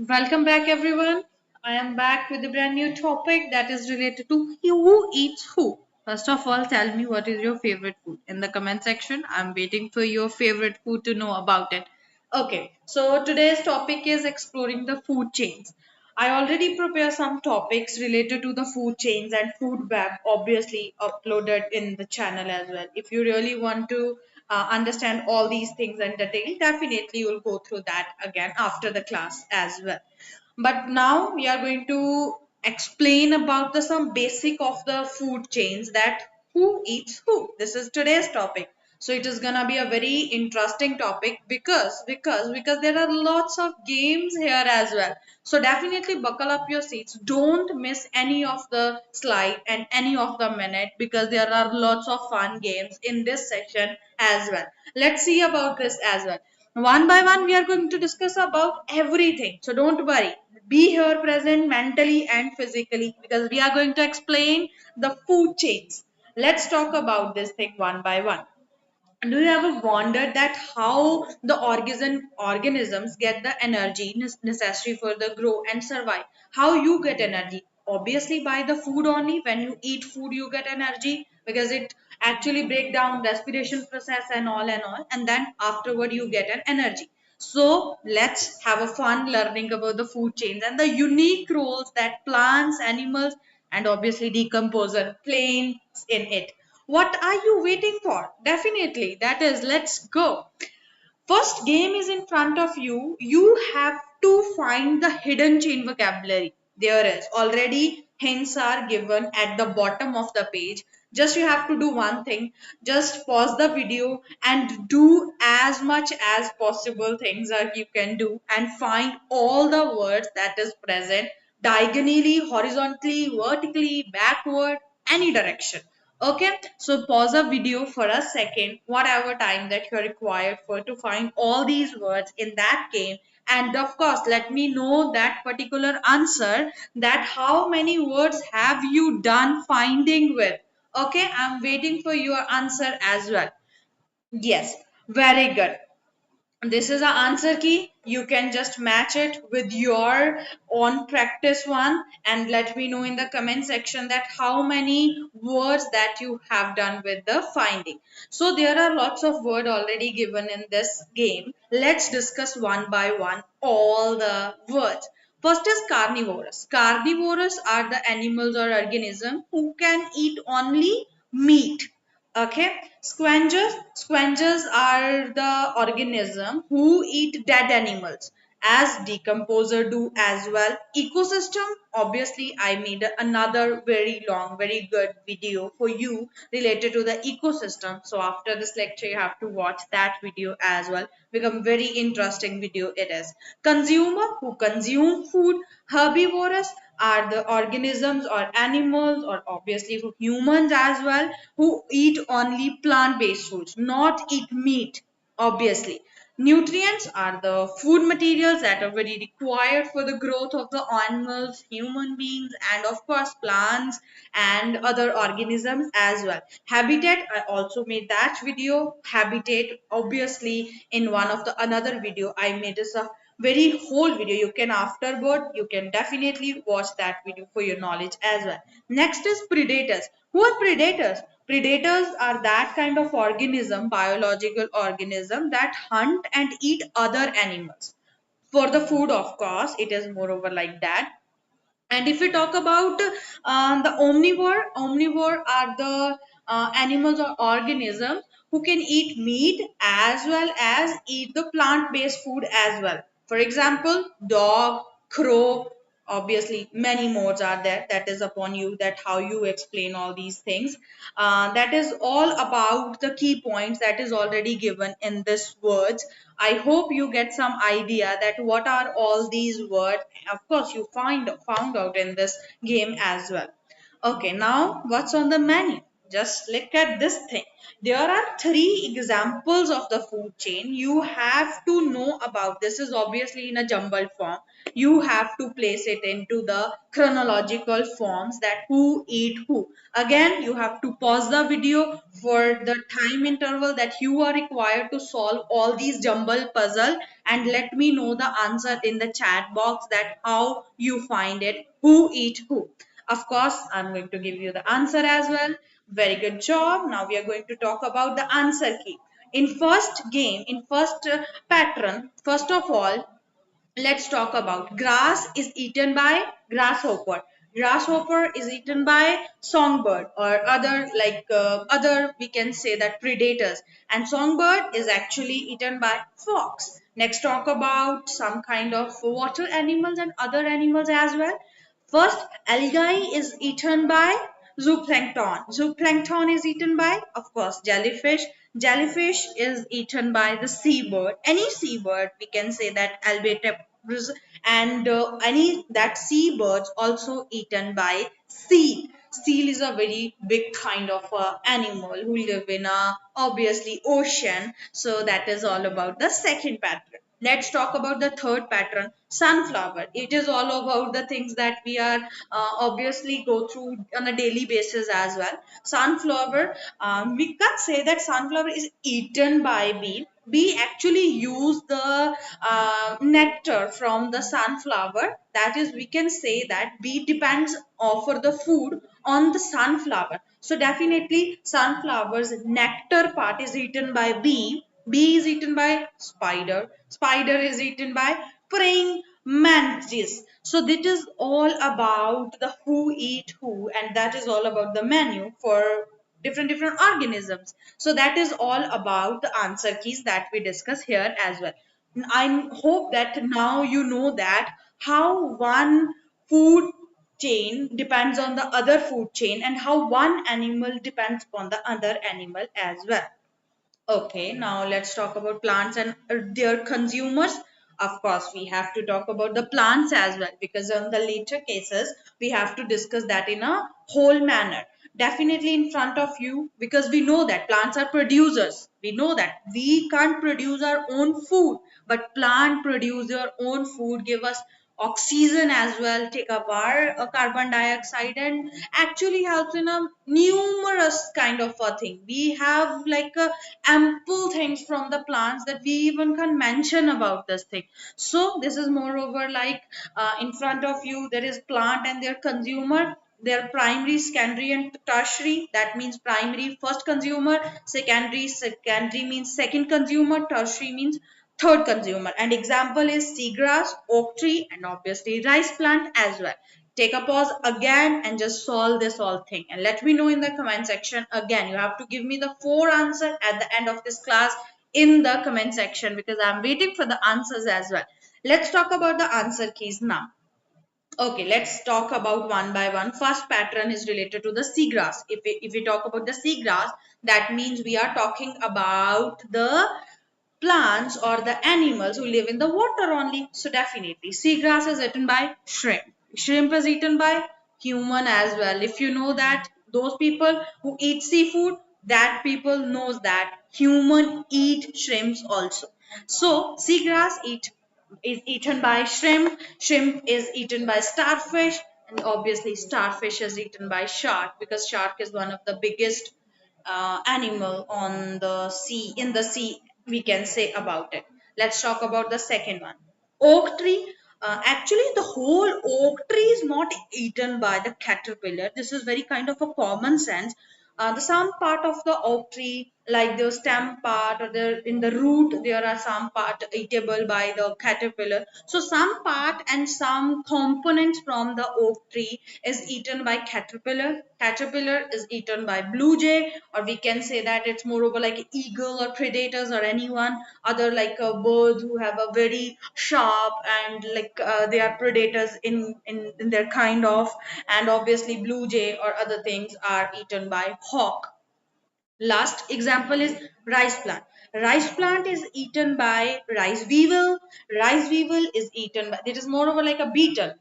Welcome back, everyone. I am back with a brand new topic that is related to who eats who. First of all, tell me what is your favorite food in the comment section. I'm waiting for your favorite food to know about it. Okay, so today's topic is exploring the food chains. I already prepared some topics related to the food chains and food web, obviously uploaded in the channel as well. If you really want to understand all these things in detail, definitely you'll go through that again after the class as well. But now we are going to explain about the some basic of the food chains, that who eats who. This is today's topic. So it is gonna be a very interesting topic because there are lots of games here as well. So definitely buckle up your seats. Don't miss any of the slide and any of the minute, because there are lots of fun games in this section as well. Let's see about this as well. One by one, we are going to discuss about everything. So don't worry. Be here present mentally and physically, because we are going to explain the food chains. Let's talk about this thing one by one. Do you ever wondered that how the organisms get the energy necessary for the grow and survive? How you get energy? Obviously by the food only. When you eat food, you get energy because it actually break down respiration process and all, and then afterward you get an energy. So let's have a fun learning about the food chains and the unique roles that plants, animals, and obviously decomposer play in it. What are you waiting for? Definitely, that is, let's go. First game is in front of you. You have to find the hidden chain vocabulary. There is already hints are given at the bottom of the page. Just you have to do one thing. Just pause the video and do as much as possible things that you can do and find all the words that is present diagonally, horizontally, vertically, backward, any direction. Okay, so pause the video for a second, whatever time that you're required for to find all these words in that game. And of course, let me know that particular answer, that how many words have you done finding with. Okay, I'm waiting for your answer as well. Yes, very good. This is the answer key. You can just match it with your own practice one and let me know in the comment section that how many words that you have done with the finding. So there are lots of words already given in this game. Let's discuss one by one all the words. First is carnivorous. Carnivorous are the animals or organisms who can eat only meat. Okay, scavengers are the organism who eat dead animals, as decomposer do as well. Ecosystem, obviously I made another very long, very good video for you related to the ecosystem. So after this lecture, you have to watch that video as well. Become very interesting video it is. Consumer who consume food. Herbivorous are the organisms or animals, or obviously humans as well, who eat only plant-based foods, not eat meat, obviously. Nutrients are the food materials that are very required for the growth of the animals, human beings, and of course plants and other organisms as well. Habitat, I also made that video. Habitat, obviously, in one of the another video, I made this a very whole video. You can afterward, you can definitely watch that video for your knowledge as well. Next is predators. Who are predators? Predators are that kind of organism, biological organism, that hunt and eat other animals for the food. Of course, it is moreover like that. And if we talk about the omnivore are the animals or organisms who can eat meat as well as eat the plant-based food as well. For example, dog, crow, obviously many modes are there. That is upon you, that how you explain all these things. That is all about the key points that is already given in this words. I hope you get some idea that what are all these words. Of course, you found out in this game as well. Okay, now what's on the menu? just look at this thing. There are three examples of the food chain. You have to know about this. Is obviously in a jumbled form. You have to place it into the chronological forms, that who eat who. Again, you have to pause the video for the time interval that you are required to solve all these jumble puzzle, and let me know the answer in the chat box, that how you find it, who eat who. Of course, I'm going to give you the answer as well. Very good job. Now we are going to talk about the answer key. In first game, in first pattern, first of all, let's talk about grass is eaten by grasshopper. Grasshopper is eaten by songbird or other, like other, we can say that predators, and songbird is actually eaten by fox. Next, talk about some kind of water animals and other animals as well. First, algae is eaten by zooplankton. Zooplankton is eaten by, of course, jellyfish. Jellyfish is eaten by the seabird. Any seabird, we can say that albatross, and any that seabirds also eaten by seal. Seal is a very big kind of animal who live in a obviously ocean. So that is all about the second pattern. Let's talk about the third pattern, sunflower. It is all about the things that we are obviously go through on a daily basis as well. Sunflower, we can't say that sunflower is eaten by bee. Bee actually use the nectar from the sunflower. That is, we can say that bee depends for the food on the sunflower. So definitely sunflower's nectar part is eaten by bee. Bee is eaten by spider. Spider is eaten by praying mantis. So this is all about the who eat who, and that is all about the menu for different organisms. So that is all about the answer keys that we discuss here as well. I hope that now you know that how one food chain depends on the other food chain, and how one animal depends upon the other animal as well. Okay, now let's talk about plants and their consumers. Of course, we have to talk about the plants as well, because on the later cases, we have to discuss that in a whole manner. Definitely in front of you, because we know that plants are producers. We know that we can't produce our own food, but plant produce their own food, give us oxygen as well, take up our carbon dioxide, and actually helps in a numerous kind of a thing. We have like ample things from the plants that we even can't mention about this thing. So this is moreover like in front of you there is plant and their consumer, their primary, secondary and tertiary. That means primary first consumer, secondary means second consumer, tertiary means third consumer. And example is seagrass, oak tree, and obviously rice plant as well. Take a pause again and just solve this whole thing, and let me know in the comment section. Again, you have to give me the four answer at the end of this class in the comment section, because I'm waiting for the answers as well. Let's talk about the answer keys now. Okay, let's talk about one by one. First pattern is related to the seagrass. If we talk about the seagrass, that means we are talking about the plants or the animals who live in the water only. So definitely seagrass is eaten by shrimp. Shrimp is eaten by human as well. If you know that those people who eat seafood, that people knows that human eat shrimps also. So seagrass is eaten by shrimp. Shrimp is eaten by starfish, and obviously starfish is eaten by shark, because shark is one of the biggest animal on the sea, in the sea, we can say about it. Let's talk about the second one, oak tree. Actually the whole oak tree is not eaten by the caterpillar. This is very kind of a common sense. The some part of the oak tree, like the stem part or the in the root, there are some part eatable by the caterpillar. So some part and some components from the oak tree is eaten by caterpillar. Caterpillar is eaten by blue jay, or we can say that it's more over like eagle or predators or anyone other, like a bird who have a very sharp and like they are predators in their kind of. And obviously blue jay or other things are eaten by hawk. Last example is rice plant. Rice plant is eaten by rice weevil. Rice weevil is eaten by, it is more over like a beetle.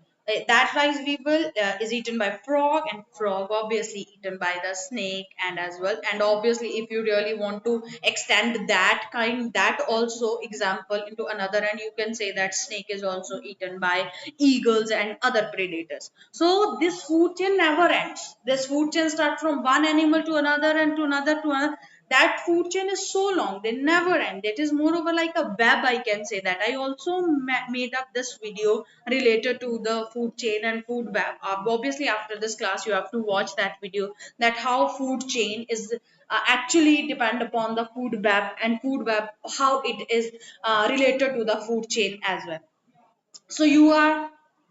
That rice weevil is eaten by frog, and frog obviously eaten by the snake and as well. And obviously if you really want to extend that also example into another, and you can say that snake is also eaten by eagles and other predators. So this food chain never ends. This food chain starts from one animal to another and to another to another. That food chain is so long, they never end. It is moreover like a web, I can say that. I also made up this video related to the food chain and food web. Obviously after this class you have to watch that video, that how food chain is actually depend upon the food web, and food web how it is related to the food chain as well. So you are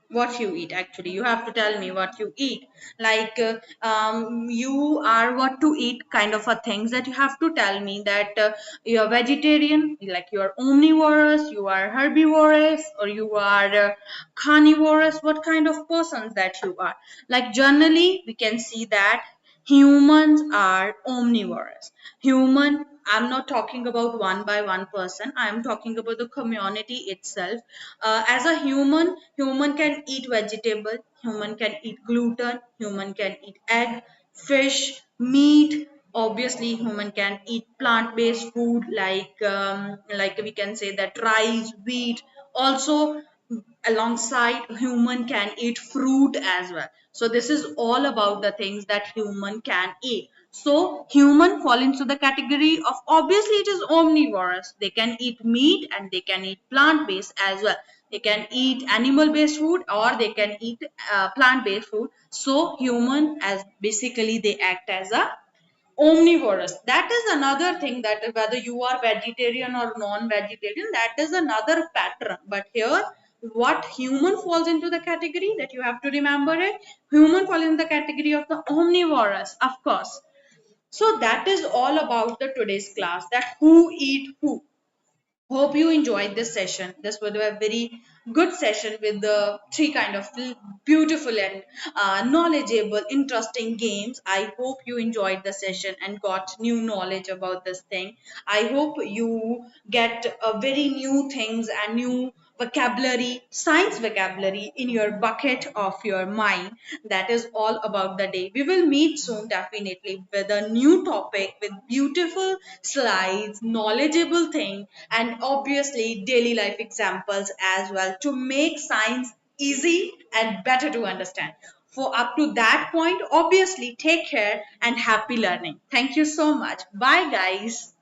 what you eat. Actually you have to tell me what you eat. Like you are what to eat kind of a things that you have to tell me, that you're vegetarian, like you are omnivorous, you are herbivorous, or you are carnivorous. What kind of persons that you are? Like generally we can see that humans are omnivorous. Human, I'm not talking about one by one person, I am talking about the community itself. As a human can eat vegetable, human can eat gluten, human can eat egg, fish, meat. Obviously human can eat plant based food, like we can say that rice, wheat. Also alongside human can eat fruit as well. So this is all about the things that human can eat. So human fall into the category of, obviously it is omnivorous. They can eat meat and they can eat plant based as well. They can eat animal based food or they can eat plant based food. So human, as basically they act as a omnivorous. That is another thing, that whether you are vegetarian or non-vegetarian, that is another pattern. But here what human falls into the category, that you have to remember it, human fall in the category of the omnivorous, of course. So that is all about the today's class, that who eat who. Hope you enjoyed this session. This was a very good session with the three kind of beautiful and knowledgeable, interesting games. I hope you enjoyed the session and got new knowledge about this thing. I hope you get very new things and new vocabulary, science vocabulary in your bucket of your mind. That is all about the day. We will meet soon, definitely, with a new topic, with beautiful slides, knowledgeable thing, and obviously daily life examples as well, to make science easy and better to understand. For up to that point, obviously, take care and happy learning. Thank you so much. Bye, guys.